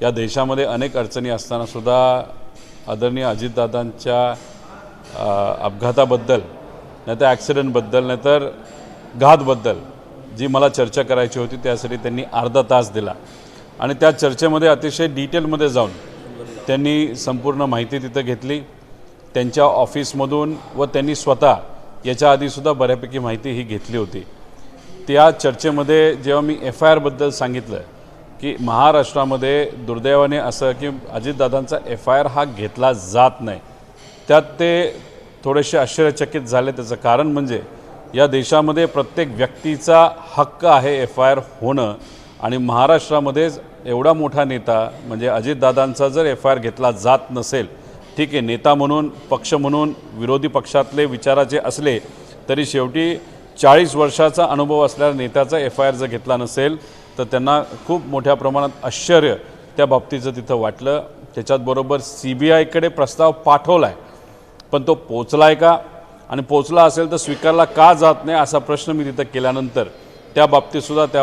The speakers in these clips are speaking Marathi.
या देशामध्ये अनेक अडचणी असताना सुद्धा आदरणीय अजितदादांच्या अपघाताबद्दल नाहीतर ॲक्सिडेंटबद्दल नाहीतर घातबद्दल जी मला चर्चा करायची होती त्यासाठी त्यांनी अर्धा तास दिला आणि त्या चर्चेमध्ये अतिशय डिटेलमध्ये जाऊन त्यांनी संपूर्ण माहिती तिथं घेतली त्यांच्या ऑफिसमधून व त्यांनी स्वतः याच्या आधीसुद्धा बऱ्यापैकी माहिती ही घेतली होती। त्या चर्चेमध्ये जेव्हा मी FIR-बद्दल सांगितलं की महाराष्ट्रामध्ये दुर्दैवाने असं की अजितदादांचा FIR हा घेतला जात नाही, त्यात ते थोडेसे आश्चर्यचकित झाले। त्याचं कारण म्हणजे या देशामध्ये प्रत्येक व्यक्तीचा हक्क आहे FIR होणं आणि महाराष्ट्रामध्ये एवढा मोठा नेता म्हणजे अजितदादांचा जर FIR घेतला जात नसेल, ठीक आहे, नेता म्हणून पक्ष म्हणून विरोधी पक्षातले विचाराचे असले तरी शेवटी 40 वर्षाचा अनुभव असलेल्या नेत्याचा FIR जर घेतला नसेल तर त्यांना खूप मोठ्या प्रमाणात आश्चर्य त्या बाबतीचं तिथं वाटलं। त्याच्याबरोबर CBI-कडे प्रस्ताव पाठवला आहे पण तो पोचला आहे का आणि पोचला असेल तर स्वीकारला का जात नाही असा प्रश्न मी तिथं केल्यानंतर त्या बाबतीतसुद्धा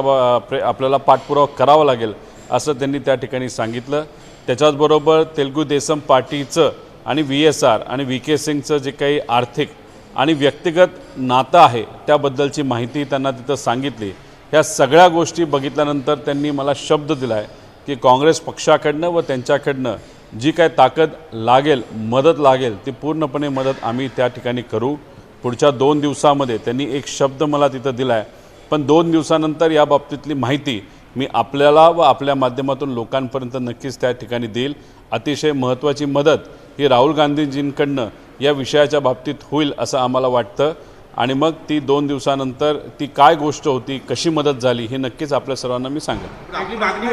आपल्याला पाठपुरावा करावा लागेल असं त्यांनी त्या ठिकाणी सांगितलं। त्याच्याचबरोबर तेलुगू देसम पार्टीचं आणि VSR आणि VK सिंगचं जे काही आर्थिक आणि व्यक्तिगत नातं आहे त्याबद्दलची माहिती त्यांना तिथं सांगितली। ह्या सगळ्या गोष्टी बघितल्यानंतर त्यांनी मला शब्द दिला आहे की काँग्रेस पक्षाकडनं व त्यांच्याकडनं जी काय ताकद लागेल मदत लागेल ती पूर्णपणे मदत आम्ही त्या ठिकाणी करू। पुढच्या 2 दिवसामध्ये त्यांनी एक शब्द मला तिथं दिला आहे पण 2 दिवसानंतर या बाबतीतली माहिती मी आपल्याला व आपल्या माध्यमातून लोकांपर्यंत नक्कीच त्या ठिकाणी देईल। अतिशय महत्त्वाची मदत ही राहुल गांधीजींकडनं या विषयाच्या बाबतीत होईल असं आम्हाला वाटतं आणि मग ती 2 दिवसानंतर ती काय गोष्ट होती कशी मदत झाली हे नक्कीच आपल्या सर्वांना मी सांगेन। आपली मागणी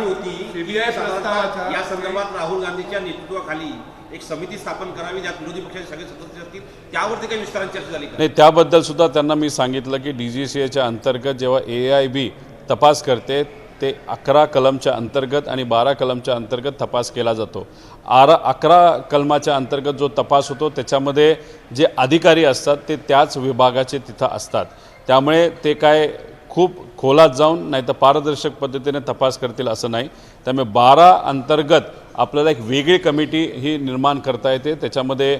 होती या संदर्भात राहुल गांधीच्या नेतृत्वाखाली एक समिती स्थापन करावी ज्यात विरोधी पक्षाचे सगळे सदस्य असतील, त्यावरती काही विस्ताराने चर्चा झाली का? नाही, त्याबद्दल सुद्धा त्यांना मी सांगितलं की DGCAच्या अंतर्गत जेव्हा AIB तपास करते ते 11 कलमच्या अंतर्गत आणि 12 कलमच्या अंतर्गत तपास केला जातो। 11 कलमाच्या अंतर्गत जो तपास होतो त्याच्यामध्ये जे अधिकारी असतात ते त्याच विभागाचे तिथं असतात, त्यामुळे ते काय खूप खोलात जाऊन नाही तर पारदर्शक पद्धतीने तपास करतील असं नाही। त्यामुळे 12 अंतर्गत आपल्याला एक वेगळी कमिटी ही निर्माण करता येते। त्याच्यामध्ये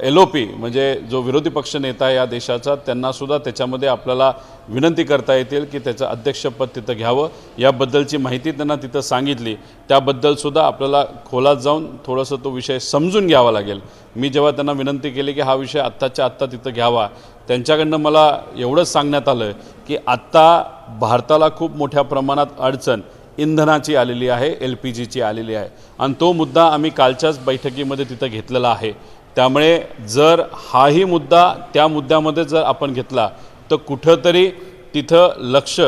LOP म्हणजे जो विरोधी पक्ष नेता आहे या देशाचा त्यांनासुद्धा त्याच्यामध्ये आपल्याला विनंती करता येतील की त्याचं अध्यक्षपद तिथं घ्यावं। याबद्दलची माहिती त्यांना तिथं सांगितली, त्याबद्दलसुद्धा आपल्याला खोलात जाऊन थोडंसं तो विषय समजून घ्यावा लागेल। मी जेव्हा त्यांना विनंती केली की हा विषय आत्ताच्या आत्ता तिथं घ्यावा, त्यांच्याकडनं मला एवढंच सांगण्यात आलं की आत्ता भारताला खूप मोठ्या प्रमाणात अडचण इंधनाची आलेली आहे, LPGची आलेली आहे आणि तो मुद्दा आम्ही कालच्याच बैठकीमध्ये तिथं घेतलेला आहे। त्यामुळे जर हाही मुद्दा त्या मुद्द्यामध्ये जर आपण घेतला तर कुठंतरी तिथं लक्ष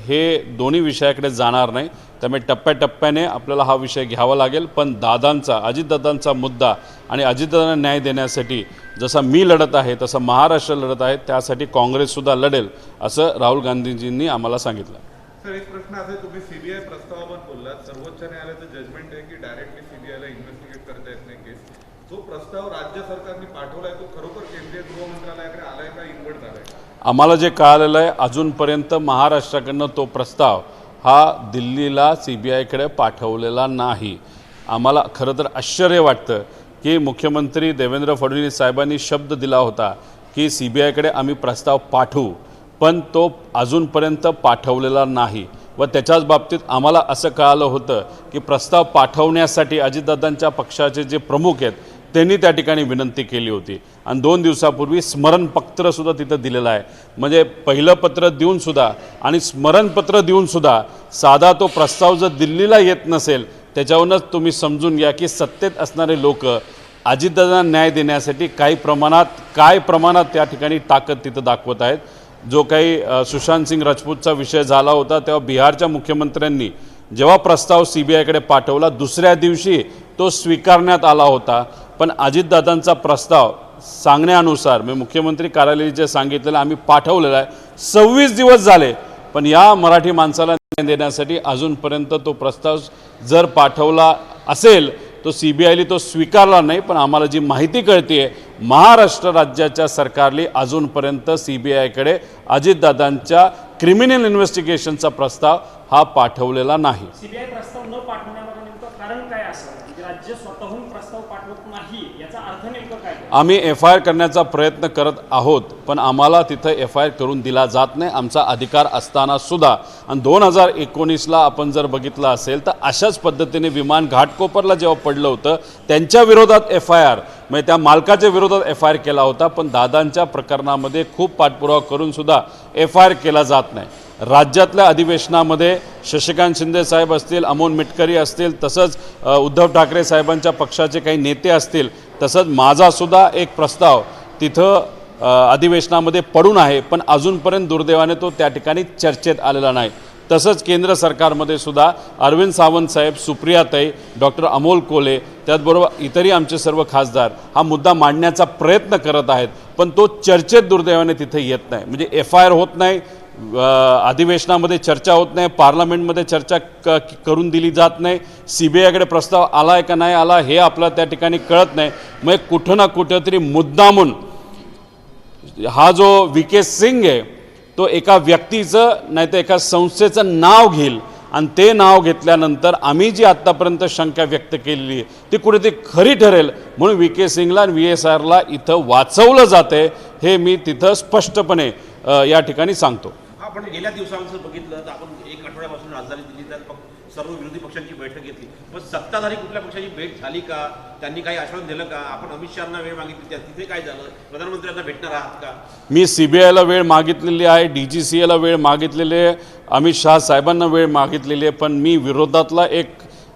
हे दोन्ही विषयाकडे जाणार नाही। त्यामुळे टप्प्याटप्प्याने आपल्याला हा विषय घ्यावा लागेल पण अजितदादांचा मुद्दा आणि अजितदादांना न्याय देण्यासाठी जसा मी लढत आहे तसं महाराष्ट्र लढत आहे, त्यासाठी काँग्रेससुद्धा लढेल असं राहुल गांधीजींनी आम्हाला सांगितलं। सर, एक प्रश्न असा आहे, तुम्ही CBI प्रस्तावाबद्दल बोललात, सर्वोच्च न्यायालयाचं जजमेंट आहे की डायरेक्टली CBIला इन्व्हेस्टिगेट करता येत नाही केस। जो प्रस्ताव राज्य सरकारने पाठवलाय तो खरोखर केंद्रीय गृह मंत्रालयाकडे आलाय का, इन्व्हर्ट झालाय? आम्हाला जे कळालेलं आहे अजूनपर्यंत महाराष्ट्राकडनं तो प्रस्ताव हा दिल्लीला CBIकडे पाठवलेला नाही। आम्हाला खरं तर आश्चर्य वाटतं की मुख्यमंत्री देवेंद्र फडणवीस साहेबांनी शब्द दिला होता की CBIकडे आम्ही प्रस्ताव पाठवू, पण तो अजूनपर्यंत पाठवलेला नाही व त्याच्याच बाबतीत आम्हाला असं कळालं होतं की प्रस्ताव पाठवण्यासाठी अजितदादांच्या पक्षाचे जे प्रमुख आहेत त्यांनी त्या ठिकाणी विनंती केली होती आणि 2 दिवसापूर्वी स्मरणपत्रसुद्धा तिथं दिलेलं आहे। म्हणजे पहिलं पत्र देऊनसुद्धा आणि स्मरणपत्र देऊनसुद्धा साधा तो प्रस्ताव जर दिल्लीला येत नसेल त्याच्यावरूनच तुम्ही समजून घ्या की सत्तेत असणारे लोक अजितदादांना न्याय देण्यासाठी काय प्रमाणात त्या ठिकाणी ताकद तिथं दाखवत आहेत। जो काही सुशांत सिंग राजपूतचा विषय झाला होता तेव्हा बिहारच्या मुख्यमंत्र्यांनी जेव्हा प्रस्ताव CBIकडे पाठवला दुसऱ्या दिवशी तो स्वीकारण्यात आला होता, पण अजितदादांचा प्रस्ताव सांगण्यानुसार मी मुख्यमंत्री कार्यालयाने जे सांगितलेलं आम्ही पाठवलेला आहे 26 दिवस झाले, पण या मराठी माणसाला न्याय देण्यासाठी अजूनपर्यंत तो प्रस्ताव जर पाठवला असेल तो CBIने तो स्वीकारला नाही। पण आम्हाला जी माहिती कळते महाराष्ट्र राज्याच्या सरकारने अजूनपर्यंत CBIकडे अजितदादांच्या क्रिमिनल इन्व्हेस्टिगेशनचा प्रस्ताव हा पाठवलेला नाही. सीबीआय प्रस्ताव न पाठवण्यामागे नेमकं कारण काय असेल? म्हणजे राज्य स्वतःहून प्रस्ताव पाठवत नाही याचा अर्थ नेमकं काय? आम्ही FIR करण्याचा प्रयत्न करत आहोत, पण आम्हाला तिथं FIR करून दिला जात नाही, आमचा अधिकार असताना सुद्धा. आणि 2019ला आपण जर बघितलं असेल तर अशाच पद्धतीने विमान घाटकोपरला जेव्हा पडलं होतं त्यांच्या विरोधात FIR म्हणजे त्या मालकाच्या विरोधात FIR केला होता, पण दादांच्या प्रकरणामध्ये खूप पाठपुरावा करून सुद्धा FIR केला जात नाही. राज्यातल्या अधिवेशनामध्ये शशिकांत शिंदे साहेब असतील, अमोल मिटकरी असतील, तसंच उद्धव ठाकरे साहेबांच्या पक्षाचे काही नेते असतील, तसंच माझासुद्धा एक प्रस्ताव तिथं अधिवेशनामध्ये पडून आहे, पण अजूनपर्यंत दुर्दैवाने तो त्या ठिकाणी चर्चेत आलेला नाही. तसंच केंद्र सरकारमध्ये सुद्धा अरविंद सावंत साहेब, सुप्रियाताई, डॉक्टर अमोल कोल्हे, त्याचबरोबर इतरही आमचे सर्व खासदार हा मुद्दा मांडण्याचा प्रयत्न करत आहेत, पण तो चर्चेत दुर्दैवाने तिथे येत नाही. म्हणजे FIR होत नाही, अधिवेशनामध्ये चर्चा होत नाही, पार्लमेंटमध्ये चर्चा करून दिली जात नाही, CBIकडे प्रस्ताव आला आहे का नाही आला हे आपल्याला त्या ठिकाणी कळत नाही. मग कुठं ना कुठं तरी मुद्दामून हा जो VK सिंग आहे तो एका व्यक्तीचं नाही तर एका संस्थेचं नाव घेईल आणि ते नाव घेतल्यानंतर आम्ही जी आत्तापर्यंत शंका व्यक्त केलेली आहे ती कुठेतरी खरी ठरेल म्हणून VK सिंगला आणि VSRला इथं वाचवलं जाते हे मी तिथं स्पष्टपणे या ठिकाणी सांगतो. आपण गेल्या दिवसांचं बघितलं तर आपण एक आठवड्यापासून राजधानी दिल्लीत सर्व विरोधी पक्षांची बैठक घेतली, पण सत्ताधारी कुठल्या पक्षाची भेट झाली का? त्यांनी काही आश्वासन दिलं का? आपण अमित शहाना वेळ मागितली तिथे काय झालं? प्रधानमंत्र्यांना भेटणार आहात का? मी CBIला वेळ मागितलेली आहे, DGCAला वेळ मागितलेली आहे, अमित शहा साहेबांना वेळ मागितलेली आहे, पण मी विरोधातला एक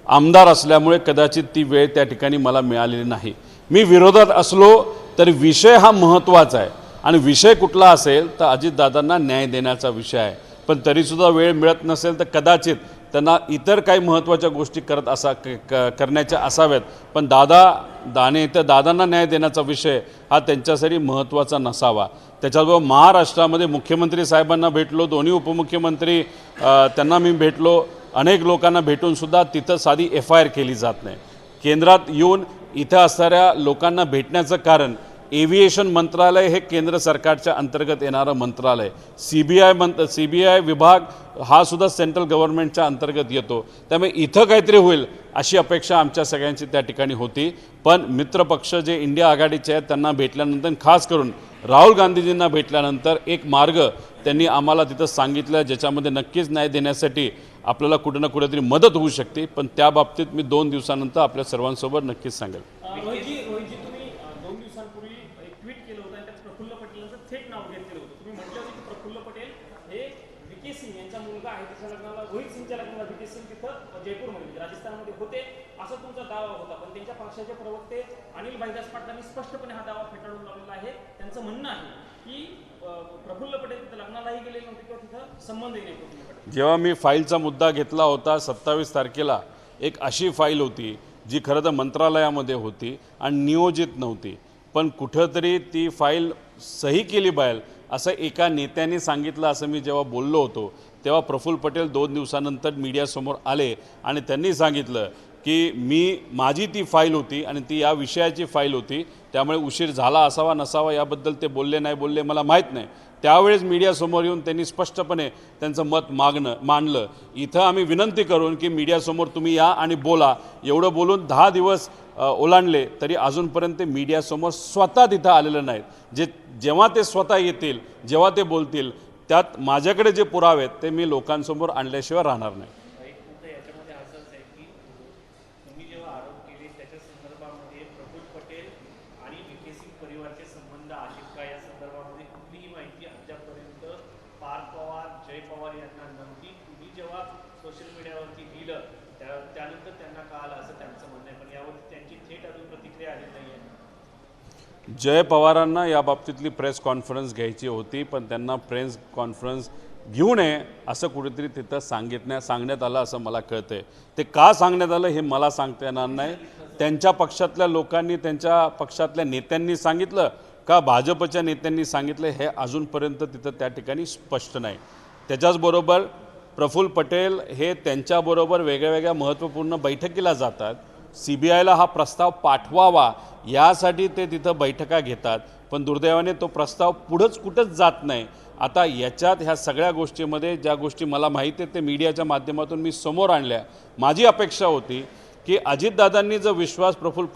आमदार असल्यामुळे कदाचित ती वेळ त्या ठिकाणी मला मिळालेली नाही. मी विरोधात असलो तरी विषय हा महत्त्वाचा आहे आणि विषय कुठला असेल तर अजितदादांना न्याय देण्याचा विषय आहे, पण तरीसुद्धा वेळ मिळत नसेल तर कदाचित त्यांना इतर काही महत्त्वाच्या गोष्टी करण्याच्या असाव्यात, पण दादांना न्याय देण्याचा विषय हा त्यांच्यासाठी महत्त्वाचा नसावा. त्याच्याबरोबर महाराष्ट्रामध्ये मुख्यमंत्री साहेबांना भेटलो, दोन्ही उपमुख्यमंत्री त्यांना मी भेटलो, अनेक लोकांना भेटूनसुद्धा तिथं साधी FIR केली जात नाही. केंद्रात येऊन इथं असणाऱ्या लोकांना भेटण्याचं कारण एव्हिएशन मंत्रालय हे केंद्र सरकारच्या अंतर्गत येणारं मंत्रालय, CBI विभाग हा सुद्धा सेंट्रल गव्हर्नमेंटच्या अंतर्गत येतो, त्यामुळे इथं काहीतरी होईल अशी अपेक्षा आमच्या सगळ्यांची त्या ठिकाणी होती. पण मित्रपक्ष जे इंडिया आघाडीचे आहेत त्यांना भेटल्यानंतर, खास करून राहुल गांधीजींना भेटल्यानंतर एक मार्ग त्यांनी आम्हाला तिथं सांगितलं ज्याच्यामध्ये नक्कीच न्याय देण्यासाठी आपल्याला कुठं ना कुठेतरी मदत होऊ शकते, पण त्या बाबतीत मी 2 दिवसानंतर आपल्या सर्वांसोबत नक्कीच सांगेल. रोहितजी, तुम्ही 2 दिवसांपूर्वी एक ट्विट केलं होतं आणि त्यात प्रफुल्ल पटेलांचं थेट नाव घेतलेलं होतं. तुम्ही म्हटलं होतं की प्रफुल्ल पटेल हे VK सिंग यांचा मुलगा आहे, त्याच्या लग्नाला रोहित सिंगच्या लग्नाला VK सिंग तिथं जयपूरमध्ये राजस्थानमध्ये होते असा तुमचा दावा होता, पण त्यांच्या पक्षाचे प्रवक्ते अनिल भाईदास पाटलांनी स्पष्टपणे हा दावा फेटाळून लावलेला आहे. त्यांचं म्हणणं आहे की प्रफुल्ल पटेल तिथं लग्नालाही गेलेले नव्हते किंवा तिथं संबंधही नाही प्रफुल्ल पटेल. जेव्हा मी फाईलचा मुद्दा घेतला होता 27 तारखेला, एक अशी फाईल होती जी खरं तर मंत्रालयामध्ये होती आणि नियोजित नव्हती, पण कुठंतरी ती फाईल सही केली पाहिजे असं एका नेत्याने सांगितलं असं मी जेव्हा बोललो होतो तेव्हा प्रफुल्ल पटेल 2 दिवसानंतर मीडियासमोर आले आणि त्यांनी सांगितलं की माझी ती फाईल होती आणि ती या विषयाची फाईल होती, त्यामुळे उशीर झाला असावा नसावा याबद्दल ते बोलले नाही बोलले मला माहीत नाही. त्यावेळेस मीडियासमोर येऊन त्यांनी स्पष्टपणे त्यांचं मत मांडलं. इथं आम्ही विनंती करून की मीडियासमोर तुम्ही या आणि बोला, एवढं बोलून 10 दिवस ओलांडले तरी अजूनपर्यंत मीडियासमोर स्वतः तिथं आलेलं नाहीत. जेव्हा ते स्वतः येतील, जेव्हा ते बोलतील, त्यात माझ्याकडे जे पुरावे आहेत ते मी लोकांसमोर आणल्याशिवाय राहणार नाही. याच्यामध्ये असंच आहे की तुम्ही जेव्हा आरोप केले त्याच्या संदर्भामध्ये प्रफुल्ल पटेल आणि VK सिंग परिवारचे संबंध आहेत का या संदर्भामध्ये कुठलीही माहिती अद्यापर्यंत पार्थ पवार, जय पवार यांना नव्हती. तुम्ही जेव्हा सोशल मीडियावरती लिहिलं त्यानंतर त्यांना कळालं असं त्यांचं म्हणणं आहे, पण यावरती त्यांची थेट अजून प्रतिक्रिया आली नाही आहे. जय पवारांना या बाबतीतली प्रेस कॉन्फरन्स घ्यायची होती, पण त्यांना प्रेस कॉन्फरन्स घेऊ नये असं कुठेतरी तिथं सांगण्यात आलं असं मला कळतं आहे. ते का सांगण्यात आलं हे मला सांगता येणार नाही. त्यांच्या पक्षातल्या लोकांनी, त्यांच्या पक्षातल्या नेत्यांनी सांगितलं का भाजपच्या नेत्यांनी सांगितलं हे अजूनपर्यंत तिथं त्या ठिकाणी स्पष्ट नाही. त्याच्याचबरोबर प्रफुल्ल पटेल हे त्यांच्याबरोबर वेगळ्या महत्त्वपूर्ण बैठकीला जातात. CBIला हा प्रस्ताव पाठवावा यासाठी ते तिथं बैठका घेतात, पण दुर्दैवाने तो प्रस्ताव पुढंच कुठंच जात नाही आता याच्यात ह्या सगळ्या गोष्टीमध्ये ज्या गोष्टी मला माहिती आहेत ते मीडियाच्या माध्यमातून मी समोर आणल्या. माझी अपेक्षा होती की अजितदादांनी जर विश्वास प्रफुल्ल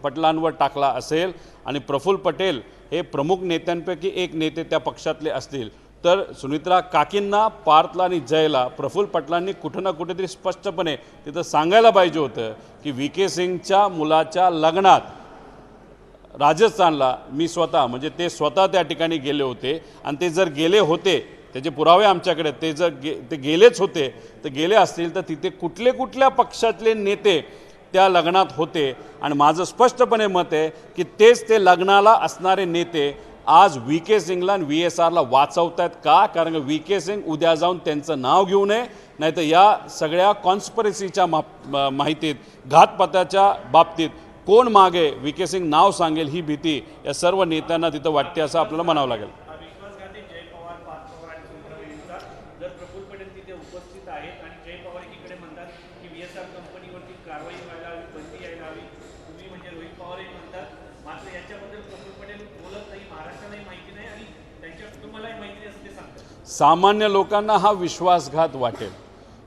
पटेलांवर टाकला असेल आणि प्रफुल्ल पटेल हे प्रमुख नेत्यांपैकी एक नेते त्या पक्षातले असतील तर सुनित्रा काकींना, पार्थला आणि जयला प्रफुल्ल पटेलांनी कुठं ना कुठेतरी स्पष्टपणे तिथं सांगायला पाहिजे होतं की VK सिंगच्या मुलाच्या लग्नात राजस्थानला मी स्वतः म्हणजे ते स्वतः त्या ठिकाणी गेले होते आणि ते जर गेले होते त्याचे पुरावे आमच्याकडे ते जर ते गेलेच होते तर गेले असतील तर तिथे कुठल्या पक्षातले नेते त्या लग्नात होते आणि माझं स्पष्टपणे मत आहे की तेच ते लग्नाला असणारे नेते आज VK सिंगला आणि VSRला वाचवत आहेत का? कारण VK सिंग उद्या जाऊन त्यांचं नाव घेऊ नये, नाहीतर या सगळ्या कॉन्स्पिरसीच्या माहितीत घातपाताच्या बाबतीत कोण मागे VK सिंग नाव सांगेल ही भीती या सर्व नेत्यांना तिथं वाटते असं आपल्याला म्हणावं लागेल. विश्वासघाती जय पवार, पार्थ पवार आणि सुनित्रा विरुद्ध जर प्रफुल्ल पटेल तिथे उपस्थित आहेत आणि जय पवार एकीकडे म्हणतात की VSR कंपनीवरती कारवाई व्हायला हवी, बंदी यायला हवी, तुम्ही म्हणजे रोहित पवारही म्हणतात, मात्र याच्याबद्दल प्रफुल्ल पटेल बोलत नाही, महाराष्ट्रालाही माहिती नाही आणि त्यांच्या कुटुंबालाही माहिती नाही असं ते सांगतात. सामान्य लोकांना हा विश्वासघात वाटेल,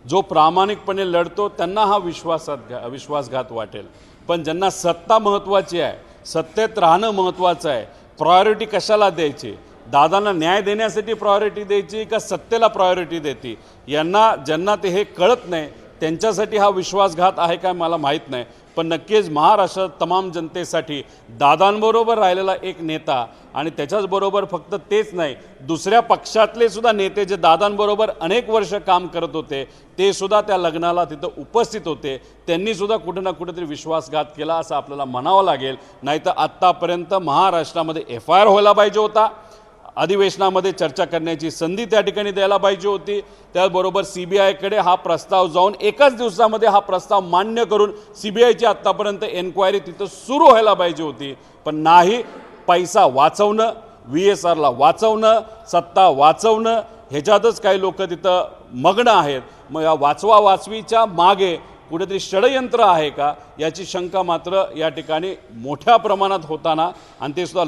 जो प्रामाणिकपणे लढतो त्यांना हा विश्वासघात वाटेल, पण ज्यांना सत्ता महत्त्वाची आहे, सत्तेत राहणं महत्त्वाचं आहे, प्रायोरिटी कशाला द्यायची, दादांना न्याय देण्यासाठी प्रायोरिटी द्यायची का सत्तेला प्रायोरिटी देते, ज्यांना ते हे कळत नाही त्यांच्यासाठी हा विश्वासघात आहे काय मला माहीत नाही. पण नक्कीच महाराष्ट्रात तमाम जनतेसाठी दादांबरोबर राहिलेला एक नेता आणि त्याच्याचबरोबर फक्त तेच नाही दुसऱ्या पक्षातले सुद्धा नेते जे दादांबरोबर अनेक वर्ष काम करत होते ते सुद्धा त्या लग्नाला तिथं उपस्थित होते, त्यांनीसुद्धा कुठं ना कुठेतरी विश्वासघात केला असं आपल्याला म्हणावं लागेल. नाहीतर आत्तापर्यंत महाराष्ट्रामध्ये FIR व्हायला पाहिजे होता, अधिवेशनामध्ये चर्चा करण्याची संधी त्या ठिकाणी द्यायला पाहिजे होती, त्याचबरोबर CBIकडे हा प्रस्ताव जाऊन एकाच दिवसामध्ये हा प्रस्ताव मान्य करून CBIची आत्तापर्यंत एन्क्वायरी तिथं सुरू व्हायला पाहिजे होती. पण नाही, पैसा वाचवणं, VSRला वाचवणं, सत्ता वाचवणं ह्याच्यातच काही लोक तिथं मग्न आहेत. मग या वाचवावाचवीच्या मागे कुठेतरी षडयंत्र आहे का याची शंका मात्र या ठिकाणी मोठ्या प्रमाणात होताना आणि ते सुद्धा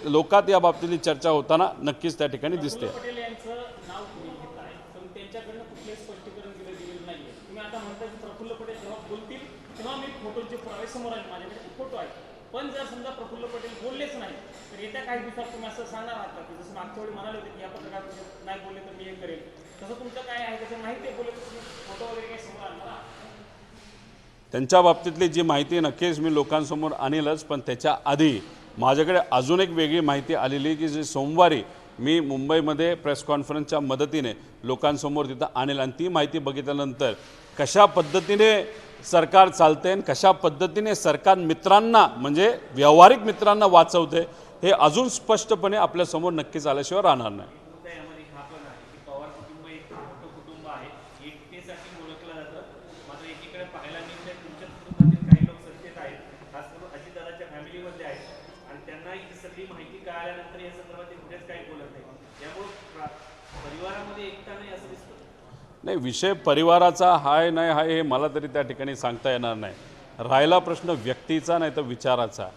लोकात या बाबतीतली चर्चा होताना नक्कीच त्या ठिकाणी दिसते. पटेल यांचं नाव तुम्ही घेत आहे पण त्यांच्याकडनं कुठलेच स्पष्टीकरण दिलेलं नाहीये. तुम्ही आता म्हणता की प्रफुल्ल पटेल जेव्हा बोलतील तेव्हा मी फोटोचे पुरावे समोर आले, माझ्याकडे फोटो आहे, पण जर समजा प्रफुल्ल पटेल बोललेच नाही तर येत्या काही दिवसात तुम्ही असं सांगणार आहात का की जसं मागच्या वेळी म्हणाले होते की या पत्रकार नाही बोलले तर मी हे करेल, तसं तुमचं काय आहे त्याचं माहिती आहे, बोलले तर तुम्ही फोटो वगैरे काही समोर आणणार? त्यांच्या बाबतीतली जी माहिती नक्कीच मी लोकांसमोर आणेलच, पण त्याच्या आधी माझ्याकडे अजून एक वेगळी माहिती आलेली की जी सोमवारी मी मुंबईमध्ये प्रेस कॉन्फरन्सच्या मदतीने लोकांसमोर तिथं आणेल आणि ती माहिती बघितल्यानंतर कशा पद्धतीने सरकार चालते आणि कशा पद्धतीने सरकार मित्रांना म्हणजे व्यावहारिक मित्रांना वाचवते हे अजून स्पष्टपणे आपल्यासमोर नक्कीच आल्याशिवाय राहणार नाही. यामध्ये हा पण आहे की पवार कुटुंब एक मोठं कुटुंब आहे, एकतेसाठी ओळखलं जातं, मात्र एकीकडे पाहायला मिळते तुमच्या कुटुंबातील काही लोक सत्तेत आहेत, खास करून अजितदादाच्या फॅमिलीमध्ये आहेत आणि त्यांना ही सगळी माहिती कळाल्यानंतर या संदर्भात ते कुठेच काही बोलत नाही, यामुळे परिवारामध्ये एकता नाही असं दिसतं. नाही, विषय परिवाराचा हाय नाही हाय हे मला तरी त्या ठिकाणी सांगता येणार नाही. राहिला प्रश्न व्यक्तीचा नाही तर विचाराचा.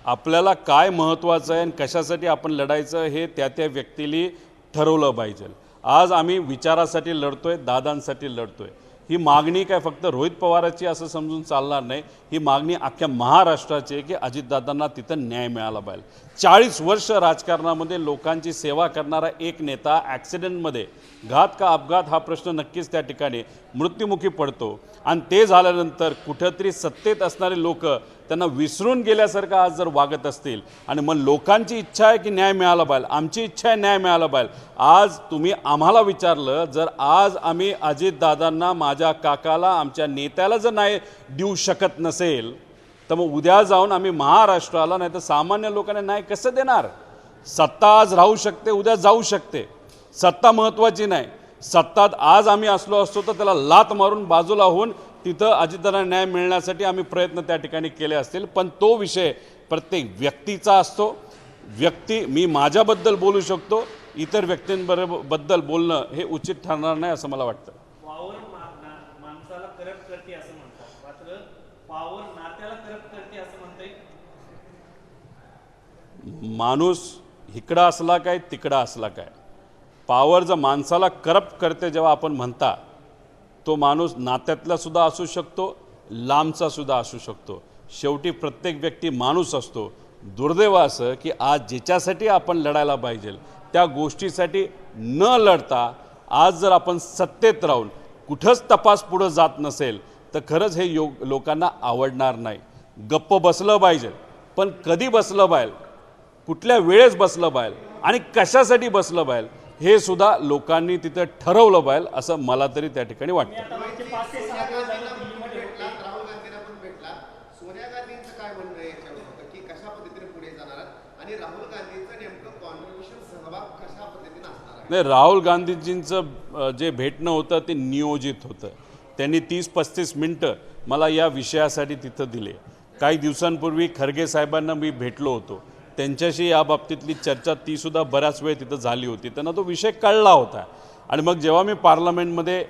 आपल्याला काय महत्त्वाचं आहे आणि कशासाठी आपण लढायचं हे त्या व्यक्तीला ठरवलं पाहिजे. आज आम्ही विचारासाठी लढतोय, दादांसाठी लढतोय. ही मागणी काय फक्त रोहित पवाराची असं समजून चालणार नाही, ही मागणी अख्ख्या महाराष्ट्राची आहे की अजितदादांना तिथं न्याय मिळाला पाहिजे. 40 वर्ष राजकारणामध्ये लोकांची सेवा करणारा एक नेता ॲक्सिडेंटमध्ये घात का अपघात हा प्रश्न नक्कीच त्या ठिकाणी मृत्युमुखी पडतो आणि ते झाल्यानंतर कुठंतरी सत्तेत असणारे लोक त्यांना विसरून गेल्यासारखं आज जर वागत असतील आणि मग लोकांची इच्छा आहे की न्याय मिळाला पाहिजे, आमची इच्छा आहे न्याय मिळाला पाहिजे. आज तुम्ही आम्हाला विचारलं, जर आज आम्ही अजितदादांना, माझ्या काकाला, आमच्या नेत्याला जर न्याय देऊ शकत नसेल तर मग उद्या जाऊन आम्ही महाराष्ट्राला नाही तर सामान्य लोकांना न्याय कसं देणार? सत्ता आज राहू शकते, उद्या जाऊ शकते, सत्ता महत्त्वाची नाही. सत्तात आज आम्ही असलो असतो तर त्याला लात मारून बाजूला होऊन तिथं अजितदादांना न्याय मिळण्यासाठी आम्ही प्रयत्न त्या ठिकाणी केले असतील, पण तो विषय प्रत्येक व्यक्तीचा असतो. मी माझ्याबद्दल बोलू शकतो, इतर व्यक्तींबद्दल बोलणं हे उचित ठरणार नाही असं मला वाटतं. पावर माणसाला करप्ट करते असं म्हणतात, मात्र पावर नात्याला करप्ट करते असं म्हणता येईल. माणूस इकडं असला काय तिकडं असला काय, पॉवर जर माणसाला करप्ट करते जेव्हा आपण म्हणता, तो माणूस नात्यातला सुद्धा असू शकतो, लांबचा सुद्धा असू शकतो. शेवटी प्रत्येक व्यक्ती माणूस असतो. दुर्दैव असं की आज ज्याच्यासाठी आपण लढायला पाहिजे त्या गोष्टीसाठी न लढता आज जर आपण सत्तेत राहून कुठंच तपास पुढं जात नसेल तर खरंच हे लोकांना आवडणार नाही. गप्प बसलं पाहिजे, पण कधी बसलं पाहिजे, कुठल्या वेळेस बसलं पाहिजे आणि कशासाठी बसलं पाहिजे हे सुद्धा लोकांनी तिथं ठरवलं पाहिजे असं मला तरी त्या ठिकाणी वाटतं. आता मागचे 5 ते 6 दिवस झाले दिल्लीमध्ये होते. राहुल गांधींना पण भेटला. सोनिया गांधींचं काय म्हणणं आहे याच्यावर होतं की कशा पद्धतीने पुढे जाणार आहात आणि राहुल गांधींचं नेमकं कॉन्ट्रीब्युशन सहभाग कशा पद्धतीने असणार आहे? नाही, राहुल गांधीजींचं जे भेटणं होतं ते नियोजित होतं. त्यांनी 30-35 मिनटं मला या विषयासाठी तिथं दिले. काही दिवसांपूर्वी खरगे साहेबांना मी भेटलो होतो. त्यांच्याशी या बाबतीतली चर्चा तीसुद्धा बऱ्याच वेळ तिथं झाली होती. त्यांना तो विषय कळला होता. आणि मग जेव्हा मी पार्लमेंटमध्ये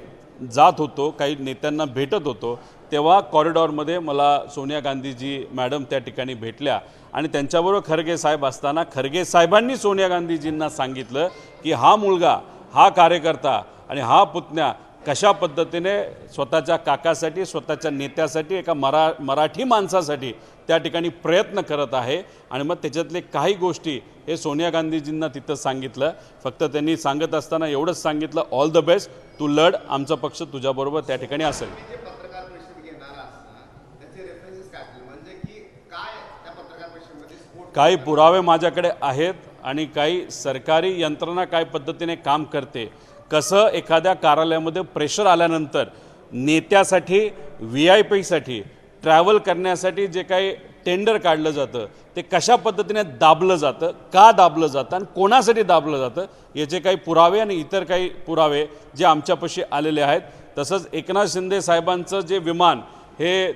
जात होतो, काही नेत्यांना भेटत होतो, तेव्हा कॉरिडॉरमध्ये मला सोनिया गांधीजी मॅडम त्या ठिकाणी भेटल्या आणि त्यांच्याबरोबर खरगे साहेब असताना खरगे साहेबांनी सोनिया गांधीजींना सांगितलं की हा मुलगा, हा कार्यकर्ता आणि हा पुतण्या कशा पद्धतीने स्वतःच्या काकासाठी, स्वतःच्या नेत्यासाठी, एका मराठी माणसासाठी त्या ठिकाणी प्रयत्न करत आहे. आणि मग त्याच्यातले काही गोष्टी हे सोनिया गांधीजींना तिथं सांगितलं. फक्त त्यांनी सांगत असताना एवढंच सांगितलं, ऑल द बेस्ट, तू लढ, आमचा पक्ष तुझ्याबरोबर त्या ठिकाणी असेल. जे पत्रकार परिषद घेणार असणार त्याचे रेफरन्सेस काय असतील, म्हणजे की काय त्या पत्रकार परिषदेमध्ये स्फोट? काही पुरावे माझ्याकडे आहेत आणि काही सरकारी यंत्रणा काय पद्धतीने काम करते, कसं एखाद्या कार्यालयामध्ये प्रेशर आल्यानंतर नेत्यासाठी, VIP साठी ट्रॅव्हल करण्यासाठी जे काही टेंडर काढलं जातं ते कशा पद्धतीने दाबलं जातं, का दाबलं जातं आणि कोणासाठी दाबलं जातं याचे काही पुरावे आणि इतर काही पुरावे जे आमच्यापाशी आलेले आहेत. तसंच एकनाथ शिंदे साहेबांचं जे विमान हे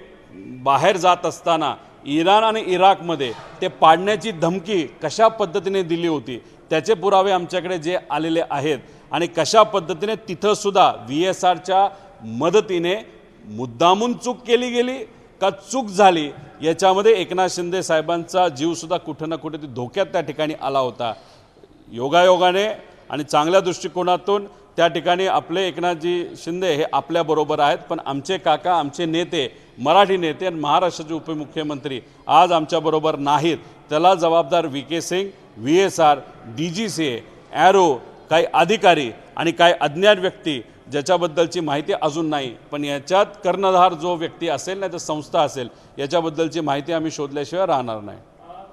बाहेर जात असताना इराण आणि इराकमध्ये ते पाडण्याची धमकी कशा पद्धतीने दिली होती त्याचे पुरावे आमच्याकडे जे आलेले आहेत. आणि कशा पद्धतीने तिथंसुद्धा VSRच्या मदतीने मुद्दामून चूक केली गेली का चूक झाली याच्यामध्ये एकनाथ शिंदे साहेबांचा जीवसुद्धा कुठं ना कुठे धोक्यात त्या ठिकाणी आला होता. योगायोगाने आणि चांगल्या दृष्टिकोनातून त्या ठिकाणी आपले एकनाथजी शिंदे हे आपल्याबरोबर आहेत. पण आमचे काका, आमचे नेते, मराठी नेते आणि महाराष्ट्राचे उपमुख्यमंत्री आज आमच्याबरोबर नाहीत. त्याला जबाबदार VK सिंग, VSR, DGCA, ॲरो, काही अधिकारी आणि काही अज्ञात व्यक्ती ज्याच्याबद्दलची माहिती अजून नाही. पण याच्यात कर्णधार जो व्यक्ती असेल नाही तर संस्था असेल याच्याबद्दलची माहिती आम्ही शोधल्याशिवाय राहणार नाही.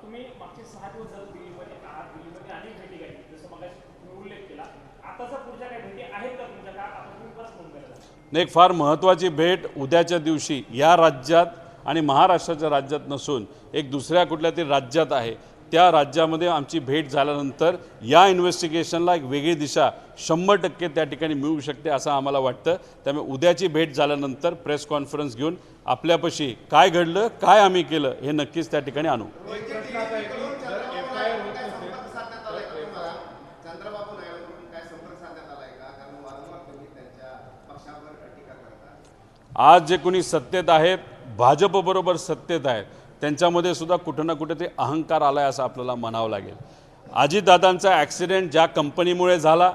तुम्ही मागचे 6 दिवस झाले दिल्लीमध्ये आहात. दिल्लीमध्ये अनेक भेटी घ्यायची, जसं मगाशी तुम्ही उल्लेख केला. आताच्या पुढच्या काही भेटी आहेत का तुमच्या? का आता तुम्ही परत फोन करायला? एक फार महत्त्वाची भेट उद्याच्या दिवशी या राज्यात आणि महाराष्ट्राच्या राज्यात नसून एक दुसऱ्या कुठल्या तरी राज्यात आहे. त्या राज्यामध्ये आमची भेट झाल्यानंतर या इन्व्हेस्टिगेशनला एक वेगळी दिशा 100% त्या ठिकाणी मिळू शकते असं आम्हाला वाटतं. त्यामुळे उद्याची भेट झाल्यानंतर प्रेस कॉन्फरन्स घेऊन आपल्यापाशी काय घडलं, काय आम्ही केलं हे नक्कीच त्या ठिकाणी आणू. चंद्रबाबू नायडूंकडून काय संपर्क साधण्यात आलाय का? कारण वारंवार तुम्ही त्यांच्या पक्षावर टीका करता. आज जे कोणी सत्तेत आहेत, भाजपबरोबर सत्तेत आहेत, त्यांच्यामध्ये सुद्धा कुठं ना कुठे अहंकार आला आहे असं आपल्याला म्हणावं लागेल. अजितदादांचा ॲक्सिडेंट ज्या कंपनीमुळे झाला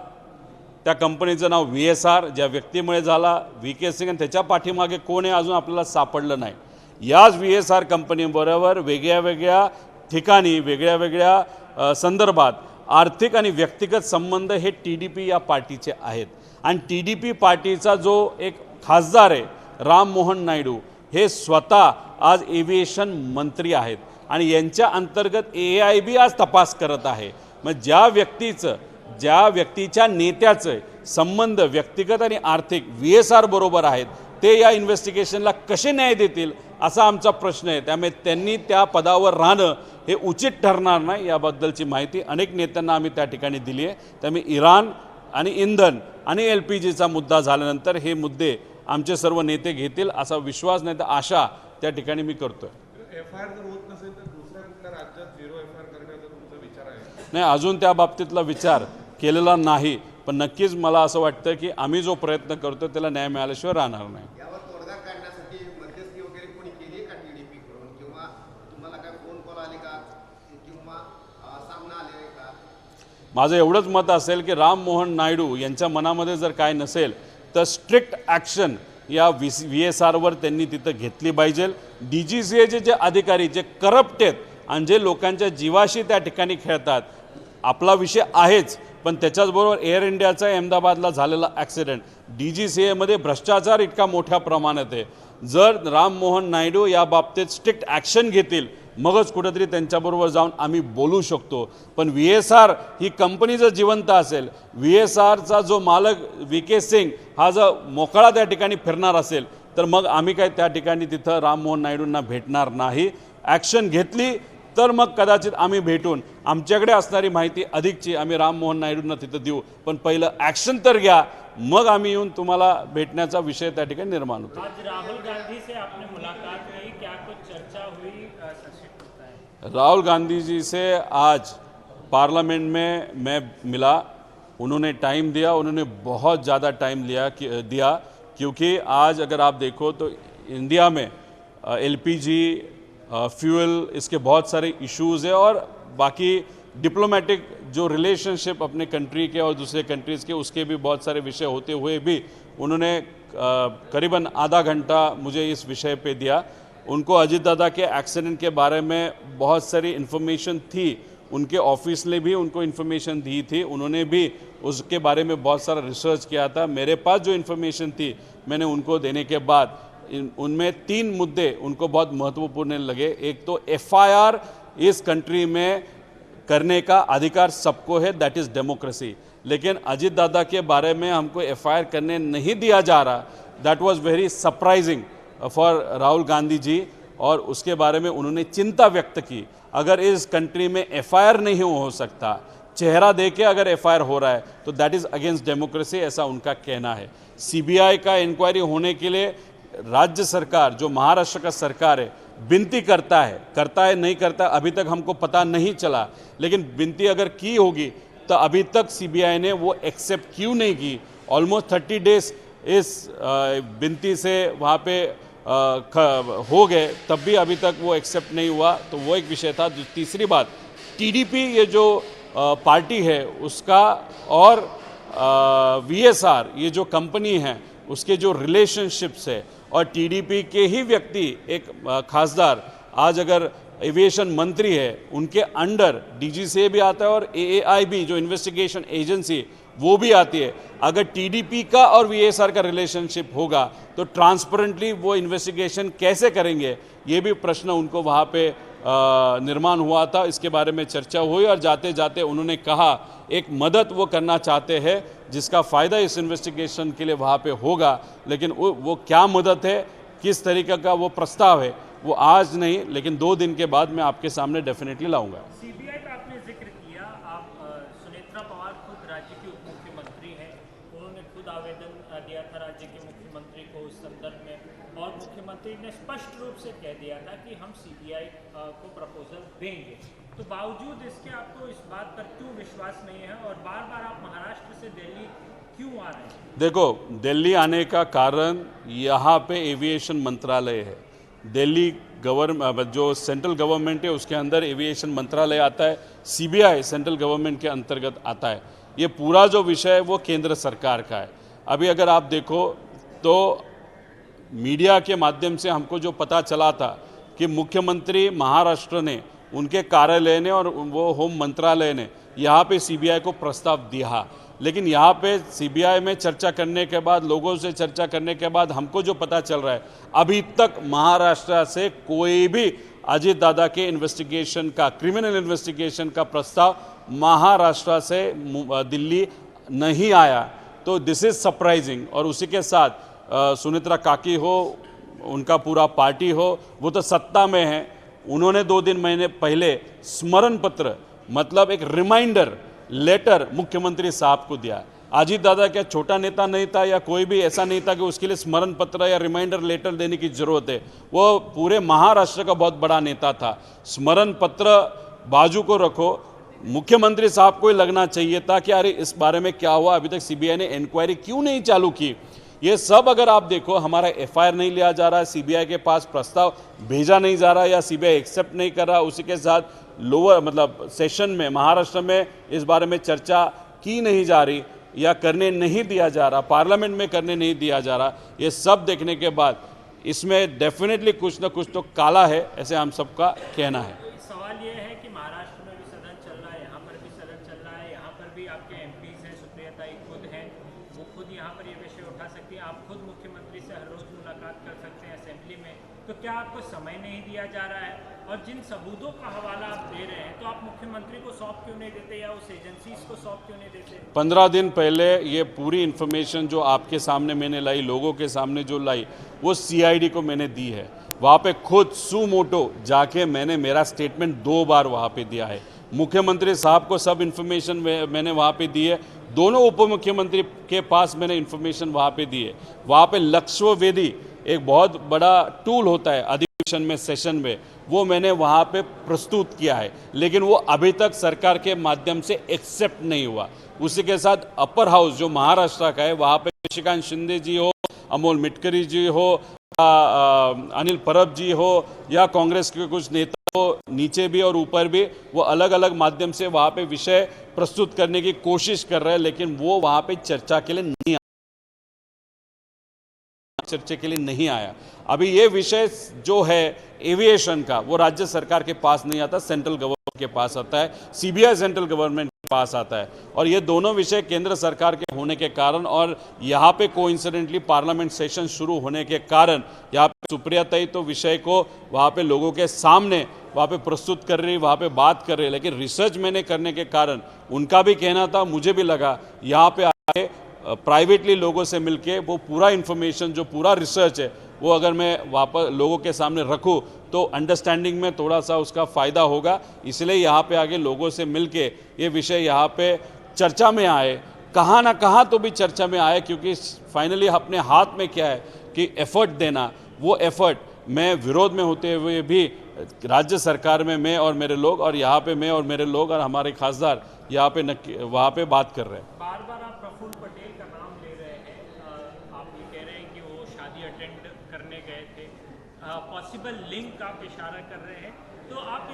त्या कंपनीचं नाव VSR, ज्या व्यक्तीमुळे झाला VK सिंग, आणि त्याच्या पाठीमागे कोण आहे अजून आपल्याला सापडलं नाही. याच VSR कंपनीबरोबर वेगळ्या वेगळ्या ठिकाणी, वेगळ्या वेगळ्या संदर्भात आर्थिक आणि व्यक्तिगत संबंध हे TDP या पार्टीचे आहेत. आणि TDP पार्टीचा जो एक खासदार आहे राममोहन नायडू हे स्वतः आज एव्हिएशन मंत्री आहेत आणि यांच्या अंतर्गत AIB आज तपास करत आहे. मग ज्या व्यक्तीच्या नेत्याचं संबंध व्यक्तिगत आणि आर्थिक VSR बरोबर आहेत ते या इन्व्हेस्टिगेशनला कसे न्याय देतील असा आमचा प्रश्न आहे. त्यामुळे त्यांनी त्या पदावर राहणं हे उचित ठरणार नाही याबद्दलची माहिती अनेक नेत्यांना आम्ही त्या ठिकाणी दिली आहे. त्यामुळे इराण आणि इंधन आणि LPGचा मुद्दा झाल्यानंतर हे मुद्दे आमचे सर्व नेते घेतील असा विश्वास नाही तर आशा त्या ठिकाणी मी करतोय. FIR जर होत नसेल तर दुसऱ्या कुठल्या राज्यात 0 FIR करण्याचा तुमचा विचार आहे? नाही, अजून त्या बाबतीतला विचार केलेला नाही. पण नक्कीच मला असं वाटतं की आम्ही जो प्रयत्न करतो त्याला न्याय मिळाल्याशिवाय राहणार नाही. यावर तोडगा काढण्यासाठी मध्यस्थी वगैरे कोणी केली का TDP कडून, किंवा तुम्हाला काय फोन कॉल आले का किंवा सामना आले का? माझं एवढंच मत असेल की राम मोहन नायडू यांच्या मनामध्ये जर काय नसेल तर स्ट्रिक्ट ॲक्शन या VSRवर त्यांनी तिथं घेतली पाहिजे. DGCAचे जे अधिकारी जे करप्ट आहेत आणि जे लोकांच्या जीवाशी त्या ठिकाणी खेळतात, आपला विषय आहेच, पण त्याच्याचबरोबर एअर इंडियाचा अहमदाबादला झालेला ॲक्सिडेंट, DGCAमध्ये भ्रष्टाचार इतका मोठ्या प्रमाणात आहे. जर राम मोहन नायडू या बाबतीत स्ट्रिक्ट ॲक्शन घेतील मगच कुठेतरी त्यांच्याबरोबर जाऊन आम्ही बोलू शकतो. पण VSR ही कंपनी जर जिवंत असेल, VSRचा जो मालक VK सिंग हा जर मोकळा त्या ठिकाणी फिरणार असेल, तर मग आम्ही काय त्या ठिकाणी तिथं राम मोहन नायडूंना भेटणार नाही. ॲक्शन घेतली तर मग कदाचित आम्ही भेटून आमच्याकडे असणारी माहिती अधिकची आम्ही राम मोहन नायडूंना तिथं देऊ. पण पहिलं ॲक्शन तर घ्या, मग आम्ही येऊन तुम्हाला भेटण्याचा विषय त्या ठिकाणी निर्माण होतो. आज राहुल गांधी से आपने मुलाकात की, क्या कुछ चर्चा हुई? संक्षिप्त होता है। राहुल गांधी जी से आज पार्लियामेंट में मैं मिला, उन्होंने टाइम दिया, उन्होंने बहुत ज़्यादा टाइम दिया क्योंकि आज अगर आप देखो तो इंडिया में LPG फ्यूल इसके बहुत सारे इश्यूज़ है और बाकी डिप्लोमेटिक जो रिलेशनशिप अपने कंट्री के और दूसरे कंट्रीज़ के उसके भी बहुत सारे विषय होते हुए भी उन्होंने करीबन आधा घंटा मुझे इस विषय पे दिया. उनको अजीत दादा के एक्सीडेंट के बारे में बहुत सारी इन्फॉर्मेशन थी, उनके ऑफिस ने भी उनको इन्फॉर्मेशन दी थी, उन्होंने भी उसके बारे में बहुत सारा रिसर्च किया था. मेरे पास जो इन्फॉर्मेशन थी मैंने उनको देने के बाद उनमें 3 मुद्दे उनको बहुत महत्वपूर्ण लगे. एक तो FIR इस कंट्री में करने का अधिकार सबको है, दैट इज़ डेमोक्रेसी. लेकिन अजीत दादा के बारे में हमको FIR करने नहीं दिया जा रहा. That was very surprising for Rahul Gandhi ji और उसके बारे में उन्होंने चिंता व्यक्त की. अगर इस कंट्री में FIR नहीं हो सकता, चेहरा देके अगर FIR हो रहा है तो दैट इज़ अगेंस्ट डेमोक्रेसी, ऐसा उनका कहना है. CBI का इंक्वायरी होने के लिए राज्य सरकार जो महाराष्ट्र का सरकार है विनती करता है नहीं करता अभी तक हमको पता नहीं चला, लेकिन विनती अगर की होगी तो अभी तक CBI ने वो एक्सेप्ट क्यों नहीं की. ऑलमोस्ट 30 डेज इस विनती से वहाँ पे हो गए, तब भी अभी तक वो एक्सेप्ट नहीं हुआ. तो वो एक विषय था. तीसरी बात, TDP ये जो पार्टी है उसका और VSR ये जो कंपनी है उसके जो रिलेशनशिप्स है और TDP के ही व्यक्ति एक खासदार आज अगर एविएशन मंत्री है उनके अंडर DGCA भी आता है और AAIB जो इन्वेस्टिगेशन एजेंसी वो भी आती है. अगर TDP का और VSR का रिलेशनशिप होगा तो ट्रांसपेरेंटली वो इन्वेस्टिगेशन कैसे करेंगे, ये भी प्रश्न उनको वहाँ पे निर्माण हुआ था. इसके बारे में चर्चा हुई और जाते जाते उन्होंने कहा एक मदद वो करना चाहते हैं जिसका फ़ायदा इस इन्वेस्टिगेशन के लिए वहाँ पे होगा, लेकिन वो क्या मदद है, किस तरीके का वो प्रस्ताव है, वो आज नहीं लेकिन 2 दिन के बाद मैं आपके सामने डेफिनेटली लाऊंगा. CBI का आपने जिक्र किया, आप सुनेत्रा पवार खुद राज्य के उप मुख्यमंत्री हैं, उन्होंने खुद आवेदन दिया था राज्य के मुख्यमंत्री को उस संदर्भ में और मुख्यमंत्री ने स्पष्ट रूप से कह दिया था कि हम CBI को प्रपोजल देंगे. तो बावजूद इसके आपको इस बात पर क्यों विश्वास नहीं है और बार बार आप महाराष्ट्र से दिल्ली क्यों आ रहे हैं? देखो, दिल्ली आने का कारण यहाँ पे एविएशन मंत्रालय है. दिल्ली गवर्नमेंट जो सेंट्रल गवर्नमेंट है उसके अंदर एविएशन मंत्रालय आता है, CBI सेंट्रल गवर्नमेंट के अंतर्गत आता है. ये पूरा जो विषय है वो केंद्र सरकार का है. अभी अगर आप देखो तो मीडिया के माध्यम से हमको जो पता चला था कि मुख्यमंत्री महाराष्ट्र ने, उनके कार्यालय ने और वो होम मंत्रालय ने यहाँ पे CBI को प्रस्ताव दिया, लेकिन यहाँ पे CBI में चर्चा करने के बाद, लोगों से चर्चा करने के बाद हमको जो पता चल रहा है अभी तक महाराष्ट्र से कोई भी अजीत दादा के इन्वेस्टिगेशन का, क्रिमिनल इन्वेस्टिगेशन का प्रस्ताव महाराष्ट्र से दिल्ली नहीं आया. तो दिस इज़ सरप्राइजिंग. और उसी के साथ सुनेत्रा काकी हो, उनका पूरा पार्टी हो, वो तो सत्ता में है. उन्होंने 2 महीने पहले स्मरण पत्र मतलब एक रिमाइंडर लेटर मुख्यमंत्री साहब को दिया. अजीत दादा क्या छोटा नेता नहीं था या कोई भी ऐसा नहीं था कि उसके लिए स्मरण पत्र या रिमाइंडर लेटर देने की जरूरत है. वो पूरे महाराष्ट्र का बहुत बड़ा नेता था. स्मरण पत्र बाजू को रखो, मुख्यमंत्री साहब को ही लगना चाहिए था कि अरे इस बारे में क्या हुआ, अभी तक CBI ने इंक्वायरी क्यों नहीं चालू की. ये सब अगर आप देखो, हमारा एफआईआर नहीं लिया जा रहा है, सीबीआई के पास प्रस्ताव भेजा नहीं जा रहा या सीबीआई एक्सेप्ट नहीं कर रहा, उसी के साथ लोअर मतलब सेशन में महाराष्ट्र में इस बारे में चर्चा की नहीं जा रही या करने नहीं दिया जा रहा, पार्लियामेंट में करने नहीं दिया जा रहा, ये सब देखने के बाद इसमें डेफिनेटली कुछ ना कुछ तो काला है, ऐसे हम सबका कहना है। सवाल ये है कि महाराष्ट्र में भी सदन चल रहा है, यहाँ पर भी सदन चल रहा है, यहाँ पर भी आपके एमपीज हैं, सुप्रिया ताई खुद हैं, वो खुद यहाँ पर ये विषय उठा सकती हैं, आप खुद मुख्यमंत्री से हर रोज मुलाकात कर सकते हैं असेंबली में, तो क्या आपको समय नहीं दिया जा रहा है? और जिन सबूतों का हवाला आप दे रहे हैं तो आप मुख्यमंत्री को सौंप क्यों नहीं देते या उस एजेंसीज को सौंप क्यों नहीं देते? 15 दिन पहले ये पूरी इन्फॉर्मेशन जो आपके सामने मैंने लाई, लोगों के सामने जो लाई, वो सीआईडी को मैंने दी है। वहाँ पे खुद सुमोटो जाके मैंने मेरा स्टेटमेंट 2 बार वहाँ पे दिया है। मुख्यमंत्री साहब को सब इन्फॉर्मेशन मैंने वहाँ पे दी है, दोनों उप मुख्यमंत्री के पास मैंने इन्फॉर्मेशन वहाँ पे दी है। वहाँ पे लक्ष्यवेदी एक बहुत बड़ा टूल होता है अधिवेशन में, सेशन में, वो मैंने वहाँ पे प्रस्तुत किया है, लेकिन वो अभी तक सरकार के माध्यम से एक्सेप्ट नहीं हुआ। उसी के साथ अपर हाउस जो महाराष्ट्र का है, वहाँ पे शशिकांत शिंदे जी हो, अमोल मिटकरी जी हो, अनिल परब जी हो या कांग्रेस के कुछ नेता हो, नीचे भी और ऊपर भी, वो अलग अलग माध्यम से वहाँ पे विषय प्रस्तुत करने की कोशिश कर रहे हैं, लेकिन वो वहाँ पे चर्चा के लिए नहीं आया। अभी ये विषय जो है एविएशन का, वो राज्य सरकार के पास नहीं आता, सेंट्रल गवर्नमेंट के पास आता है, सीबीआई सेंट्रल गवर्नमेंट के पास आता है। और ये दोनों विषय केंद्र सरकार के होने के कारण और यहाँ पे कोइंसिडेंटली पार्लियामेंट सेशन शुरू होने के कारण यहाँ पे सुप्रिया ताई तो विषय को वहाँ पे लोगों के सामने वहाँ पे प्रस्तुत कर रही, वहाँ पे बात कर रही, लेकिन रिसर्च मैंने करने के कारण उनका भी कहना था, मुझे भी लगा यहाँ पे आए प्राइवेटली लोगों से मिलके वो पूरा इन्फॉर्मेशन जो पूरा रिसर्च है वो अगर मैं वापस लोगों के सामने रखूं तो अंडरस्टैंडिंग में थोड़ा सा उसका फ़ायदा होगा। इसलिए यहाँ पे आगे लोगों से मिलके ये विषय यहाँ पे चर्चा में आए, कहाँ ना कहाँ तो भी चर्चा में आए, क्योंकि फाइनली अपने हाथ में क्या है कि एफर्ट देना, वो एफर्ट मैं विरोध में होते हुए भी राज्य सरकार में मैं और मेरे लोग और यहाँ पे मैं और मेरे लोग और हमारे खासदार यहाँ पे वहाँ पे बात कर रहे हैं। बार बार आप प्रफुल्ल पटेल का नाम ले रहे हैं, आप ये कह रहे हैं कि वो शादी अटेंड करने गए थे, पॉसिबल लिंक आप इशारा कर रहे हैं, तो आप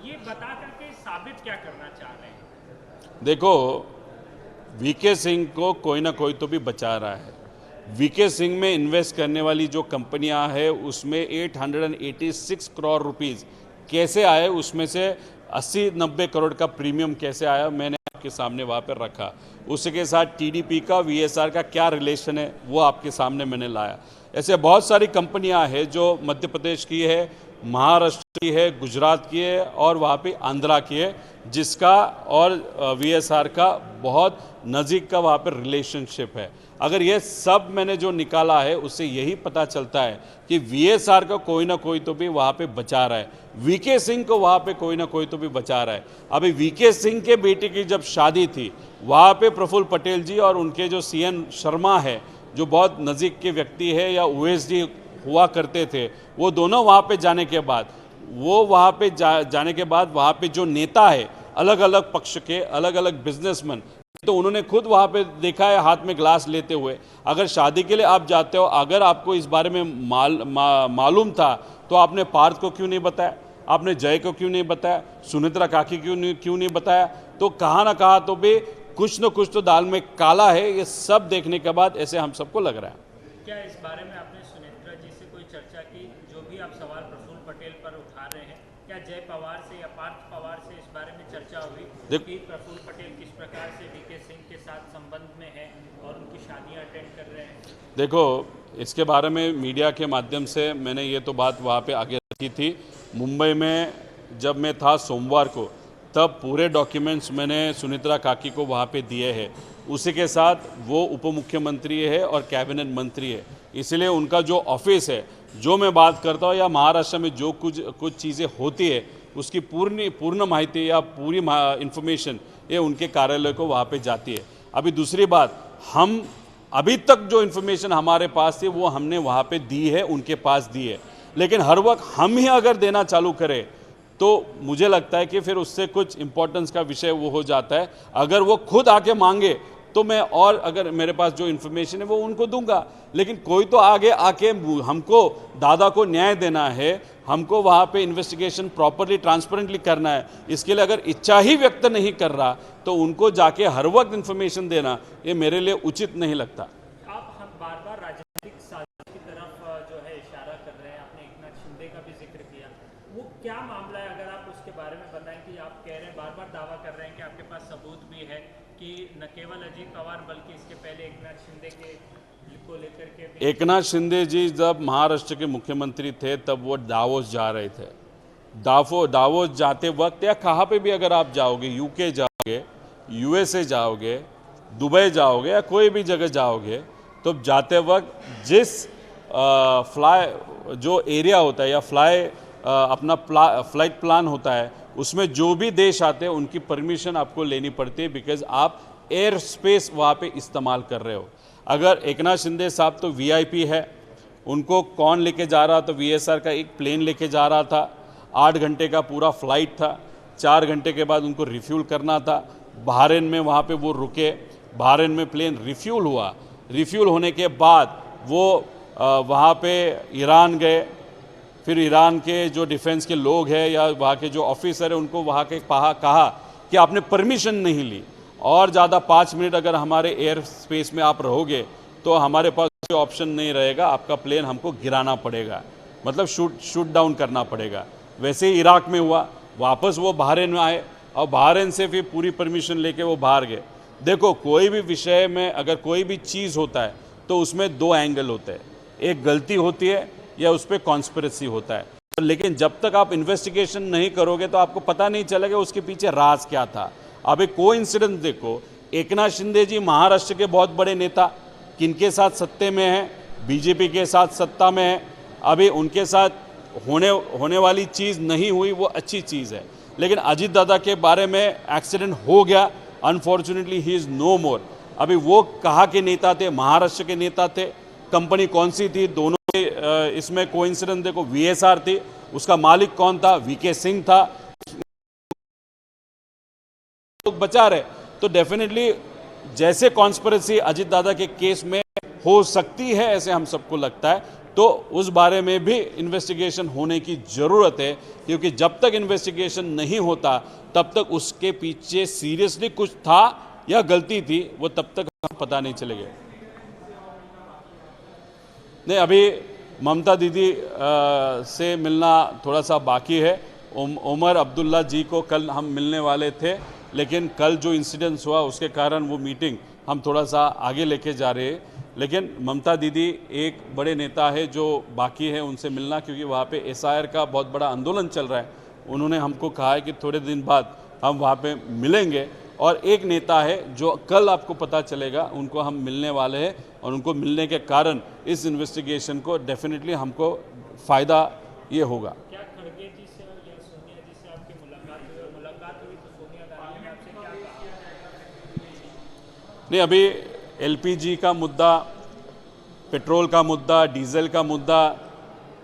ये बता करके साबित क्या करना चाह रहे हैं? देखो, वीके सिंह को कोई ना कोई तो भी बचा रहा है। वीके सिंह में इन्वेस्ट करने वाली जो कंपनियां हैं उसमें 886 करोड़ रुपीस कैसे आए, उसमें से 80-90 करोड़ का प्रीमियम कैसे आया, मैंने आपके सामने वहाँ पर रखा। उसके साथ टीडीपी का वीएसआर का क्या रिलेशन है वो आपके सामने मैंने लाया। ऐसे बहुत सारी कंपनियां हैं जो मध्य प्रदेश की है, महाराष्ट्र की है, गुजरात की है और वहाँ पे आंध्रा की है, जिसका और वीएसआर का बहुत नज़दीक का वहाँ पे रिलेशनशिप है। अगर ये सब मैंने जो निकाला है उससे यही पता चलता है कि वीएसआर का कोई ना कोई तो भी वहाँ पे बचा रहा है, वीके सिंह को वहाँ पे कोई ना कोई तो भी बचा रहा है। अभी वीके सिंह के बेटे की जब शादी थी, वहाँ पे प्रफुल्ल पटेल जी और उनके जो सीएन शर्मा है, जो बहुत नज़दीक के व्यक्ति है या ओएसडी हुआ करते थे, वो दोनों वहाँ पे जाने के बाद जाने के बाद वहाँ पे जो नेता है, अलग अलग पक्ष के अलग अलग बिजनेसमैन, तो उन्होंने खुद वहाँ पे देखा है हाथ में ग्लास लेते हुए। अगर शादी के लिए आप जाते हो, अगर आपको इस बारे में मालूम था तो आपने पार्थ को क्यों नहीं बताया, आपने जय को क्यों नहीं बताया, सुनित्रा काकी क्यों नहीं बताया? तो कहाँ ना कहाँ तो भी कुछ न कुछ तो दाल में काला है। ये सब देखने के बाद ऐसे हम सबको लग रहा है। क्या इस बारे में आपने सुनेत्रा जी से कोई चर्चा की? जो भी आप सवाल प्रफुल्ल पटेल पर उठा रहे हैं, क्या जय पवार से या पार्थ पवार से इस बारे में चर्चा हुई कि प्रफुल्ल पटेल किस प्रकार से वीके सिंह के साथ संबंध में है और उनकी शादियां अटेंड कर रहे हैं? देखो, इसके बारे में मीडिया के माध्यम से मैंने ये तो बात वहाँ पे आगे रखी थी। मुंबई में जब मैं था सोमवार को, तब पूरे डॉक्यूमेंट्स मैंने सुनित्रा काकी को वहाँ पे दिए हैं। उसी के साथ वो उप मुख्यमंत्री है और कैबिनेट मंत्री है, इसलिए उनका जो ऑफिस है, जो मैं बात करता हूँ या महाराष्ट्र में जो कुछ चीज़ें होती है उसकी पूर्ण माहिती या पूरी इन्फॉर्मेशन ये उनके कार्यालय को वहाँ पे जाती है। अभी दूसरी बात, हम अभी तक जो इन्फॉर्मेशन हमारे पास थी वो हमने वहाँ पे दी है, उनके पास दी है, लेकिन हर वक्त हम ही अगर देना चालू करें तो मुझे लगता है कि फिर उससे कुछ इम्पोर्टेंस का विषय वो हो जाता है। अगर वो खुद आके मांगे तो मैं और अगर मेरे पास जो इन्फॉर्मेशन है वो उनको दूंगा। लेकिन कोई तो आगे आके हमको दादा को न्याय देना है, हमको वहाँ पे इन्वेस्टिगेशन प्रॉपरली ट्रांसपेरेंटली करना है। इसके लिए अगर इच्छा ही व्यक्त नहीं कर रहा तो उनको जाके हर वक्त इन्फॉर्मेशन देना ये मेरे लिए उचित नहीं लगता। आप हम बार बार राजनीतिक साजिश की तरफ जो है इशारा कर रहे हैं, आपने एकनाथ शिंदे का भी जिक्र किया, वो क्या मामला है? अगर आप उसके बारे में बताएं कि आप कह रहे हैं, बार बार दावा कर रहे हैं कि आपके पास सबूत भी है कि न केवल अजीत पवार बल्कि इसके पहले एकनाथ शिंदे के को लेकर के भी एकनाथ शिंदे जी जब महाराष्ट्र के मुख्यमंत्री थे तब वो दावोस जा रहे थे। दावोस जाते वक्त या कहाँ पे भी अगर आप जाओगे, यूके जाओगे, यूएसए जाओगे, दुबई जाओगे या कोई भी जगह जाओगे, तो जाते वक्त जिस फ्लाई जो एरिया होता है या अपना फ्लाइट प्लान होता है उसमें जो भी देश आते हैं उनकी परमिशन आपको लेनी पड़ती है, बिकॉज आप एयर स्पेस वहाँ पे इस्तेमाल कर रहे हो। अगर एकनाथ शिंदे साहब तो वीआईपी है, उनको कौन लेके जा रहा? तो वीएसआर का एक प्लेन लेके जा रहा था, 8 घंटे का पूरा फ्लाइट था, 4 घंटे के बाद उनको रिफ्यूल करना था। बहरीन में वहाँ पे वो रुके, बहरीन में प्लेन रिफ्यूल हुआ, रिफ्यूल होने के बाद वो वहाँ पे ईरान गए, फिर ईरान के जो डिफेंस के लोग हैं या वहाँ के जो ऑफिसर है उनको वहाँ के कहा कि आपने परमिशन नहीं ली और ज़्यादा 5 मिनट अगर हमारे एयर स्पेस में आप रहोगे तो हमारे पास कोई ऑप्शन नहीं रहेगा, आपका प्लेन हमको गिराना पड़ेगा, मतलब शूट डाउन करना पड़ेगा। वैसे ही इराक में हुआ, वापस वो बहरीन में आए और बहरीन से फिर पूरी परमिशन लेके वो बाहर गए। देखो, कोई भी विषय में अगर कोई भी चीज़ होता है तो उसमें 2 एंगल होते हैं, एक गलती होती है या उस पर कॉन्स्पिरेसी होता है। लेकिन जब तक आप इन्वेस्टिगेशन नहीं करोगे तो आपको पता नहीं चलेगा उसके पीछे राज क्या था। अब एक कोइंसिडेंस देखो, एकनाथ शिंदे जी महाराष्ट्र के बहुत बड़े नेता, किनके साथ सत्ते में हैं? बीजेपी के साथ सत्ता में है। अभी उनके साथ होने वाली चीज़ नहीं हुई, वो अच्छी चीज़ है। लेकिन अजीत दादा के बारे में एक्सीडेंट हो गया, अनफॉर्चुनेटली ही इज़ नो मोर। अभी वो कहाँ के नेता थे? महाराष्ट्र के नेता थे। कंपनी कौन सी थी? दोनों इसमें कोइंसिडेंस देखो, वीएसआर थी, उसका मालिक कौन था? वीके सिंह था। लोग बचा रहे तो डेफिनेटली जैसे कॉन्स्पिरेसी अजीत दादा के केस में हो सकती है, ऐसे हम सबको लगता है, तो उस बारे में भी इन्वेस्टिगेशन होने की ज़रूरत है, क्योंकि जब तक इन्वेस्टिगेशन नहीं होता तब तक उसके पीछे सीरियसली कुछ था या गलती थी, वो तब तक पता नहीं चलेगा। नहीं, अभी ममता दीदी से मिलना थोड़ा सा बाकी है। उमर अब्दुल्ला जी को कल हम मिलने वाले थे, लेकिन कल जो इंसिडेंस हुआ उसके कारण वो मीटिंग हम थोड़ा सा आगे लेके जा रहे हैं। लेकिन ममता दीदी एक बड़े नेता है जो बाकी है उनसे मिलना, क्योंकि वहाँ पे एसआईआर का बहुत बड़ा आंदोलन चल रहा है। उन्होंने हमको कहा है कि थोड़े दिन बाद हम वहाँ पे मिलेंगे। और एक नेता है जो कल आपको पता चलेगा, उनको हम मिलने वाले हैं और उनको मिलने के कारण इस इन्वेस्टिगेशन को डेफिनेटली हमको फ़ायदा ये होगा। क्या खड़गे जी से या सोनिया जी से आपकी मुलाकात हुई तो सोनिया गांधी ने आपसे क्या कहा? नहीं, अभी एलपीजी का मुद्दा, पेट्रोल का मुद्दा, डीजल का मुद्दा,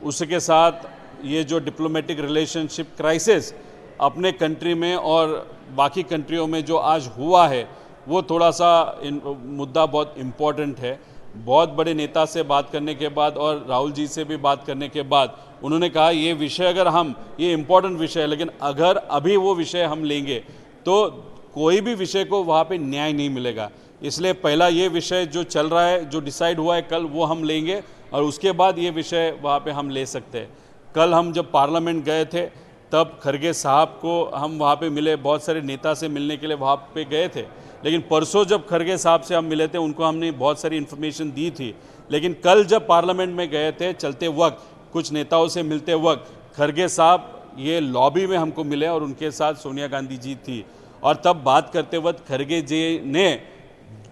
उसके साथ ये जो डिप्लोमेटिक रिलेशनशिप क्राइसिस अपने कंट्री में और बाकी कंट्रियों में जो आज हुआ है, वो थोड़ा सा मुद्दा बहुत इम्पोर्टेंट है। बहुत बड़े नेता से बात करने के बाद और राहुल जी से भी बात करने के बाद उन्होंने कहा ये विषय अगर हम, ये इम्पोर्टेंट विषय है, लेकिन अगर अभी वो विषय हम लेंगे तो कोई भी विषय को वहाँ पे न्याय नहीं मिलेगा। इसलिए पहला ये विषय जो चल रहा है, जो डिसाइड हुआ है कल, वो हम लेंगे और उसके बाद ये विषय वहाँ पे हम ले सकते हैं। कल हम जब पार्लियामेंट गए थे तब खरगे साहब को हम वहाँ पे मिले, बहुत सारे नेता से मिलने के लिए वहाँ पे गए थे। लेकिन परसों जब खरगे साहब से हम मिले थे उनको हमने बहुत सारी इन्फॉर्मेशन दी थी। लेकिन कल जब पार्लियामेंट में गए थे, चलते वक्त कुछ नेताओं से मिलते वक्त खरगे साहब ये लॉबी में हमको मिले और उनके साथ सोनिया गांधी जी थी। और तब बात करते वक्त खरगे जी ने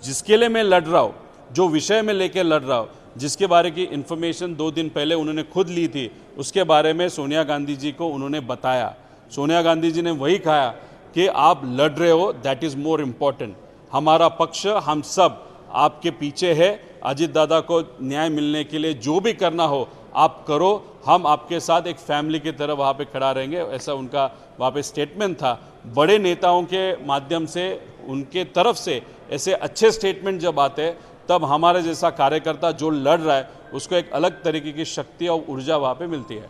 जिसके लिए मैं लड़ रहा हूँ, जो विषय में लेके लड़ रहा हूँ, जिसके बारे की इन्फॉर्मेशन 2 दिन पहले उन्होंने खुद ली थी, उसके बारे में सोनिया गांधी जी को उन्होंने बताया। सोनिया गांधी जी ने वही कहा कि आप लड़ रहे हो, दैट इज़ मोर इम्पॉर्टेंट। हमारा पक्ष, हम सब आपके पीछे है। अजीत दादा को न्याय मिलने के लिए जो भी करना हो आप करो, हम आपके साथ एक फैमिली की तरह वहाँ पे खड़ा रहेंगे, ऐसा उनका वहाँ पे स्टेटमेंट था। बड़े नेताओं के माध्यम से उनके तरफ से ऐसे अच्छे स्टेटमेंट जब आते हैं तब हमारे जैसा कार्यकर्ता जो लड़ रहा है उसको एक अलग तरीके की शक्ति और ऊर्जा वहाँ पे मिलती है।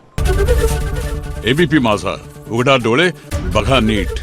एबीपी माझा, उघडा डोळे बघा नीट।